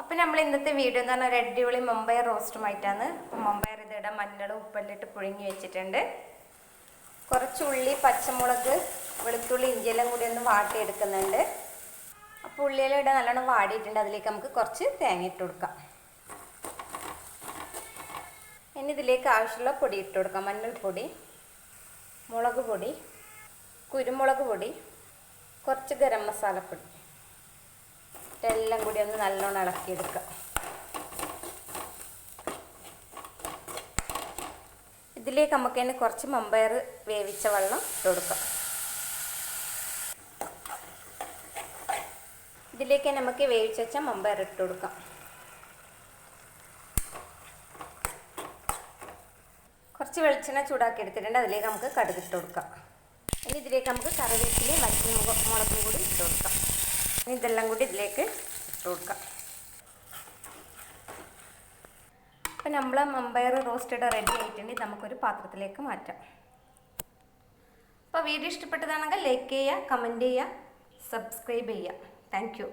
അപ്പോൾ നമ്മൾ ഇന്നത്തെ വീഡിയോ എന്ന് പറഞ്ഞാൽ അടിപൊളി മമ്പയർ റോസ്റ്റുമായിട്ടാണ്. അപ്പോൾ മമ്പയർ ഇതിടാൻ മഞ്ഞളും ഉപ്പെല്ലിട്ട് പുഴുങ്ങി വെച്ചിട്ടുണ്ട്. കുറച്ച് ഉള്ളി, പച്ചമുളക്, വെളുത്തുള്ളി, ഇഞ്ചിയെല്ലാം കൂടി ഒന്ന് വാട്ടിയെടുക്കുന്നുണ്ട്. അപ്പോൾ ഉള്ളിയെല്ലാം ഇടാൻ നല്ലോണം വാടിയിട്ടുണ്ട്. അതിലേക്ക് നമുക്ക് കുറച്ച് തേങ്ങ ഇട്ട് കൊടുക്കാം. ഇനി ഇതിലേക്ക് ആവശ്യമുള്ള പൊടി ഇട്ട് കൊടുക്കാം. മഞ്ഞൾപ്പൊടി, മുളക് പൊടി, കുരുമുളക് പൊടി, കുറച്ച് ഗരം മസാലപ്പൊടി, എല്ലാം കൂടി ഒന്ന് നല്ലോണം ഇളക്കിയെടുക്കുക. ഇതിലേക്ക് നമുക്ക് തന്നെ കുറച്ച് മമ്പയർ വേവിച്ച വെള്ളം ഇട്ട് കൊടുക്കാം. ഇതിലേക്ക് നമുക്ക് വേവിച്ച് വെച്ച മമ്പയർ ഇട്ട് കൊടുക്കാം. കുറച്ച് വെളിച്ചെണ്ണ ചൂടാക്കി എടുത്തിട്ടുണ്ട്. അതിലേക്ക് നമുക്ക് കടുക് ഇട്ട് കൊടുക്കാം. ഇനി ഇതിലേക്ക് നമുക്ക് കറിവേപ്പിലയും വറ്റൽമുളകും കൂടി ഇട്ട് കൊടുക്കാം. ഇനി ഇതെല്ലാം കൂടി ഇതിലേക്ക് ഇട്ട് കൊടുക്കാം. അപ്പം നമ്മൾ മമ്പയർ റോസ്റ്റഡ് റെഡി ആയിട്ടുണ്ടെങ്കിൽ നമുക്കൊരു പാത്രത്തിലേക്ക് മാറ്റാം. അപ്പോൾ വീഡിയോ ഇഷ്ടപ്പെട്ടതാണെങ്കിൽ ലൈക്ക് ചെയ്യുക, കമൻറ്റ് ചെയ്യുക, സബ്സ്ക്രൈബ് ചെയ്യുക. Thank you.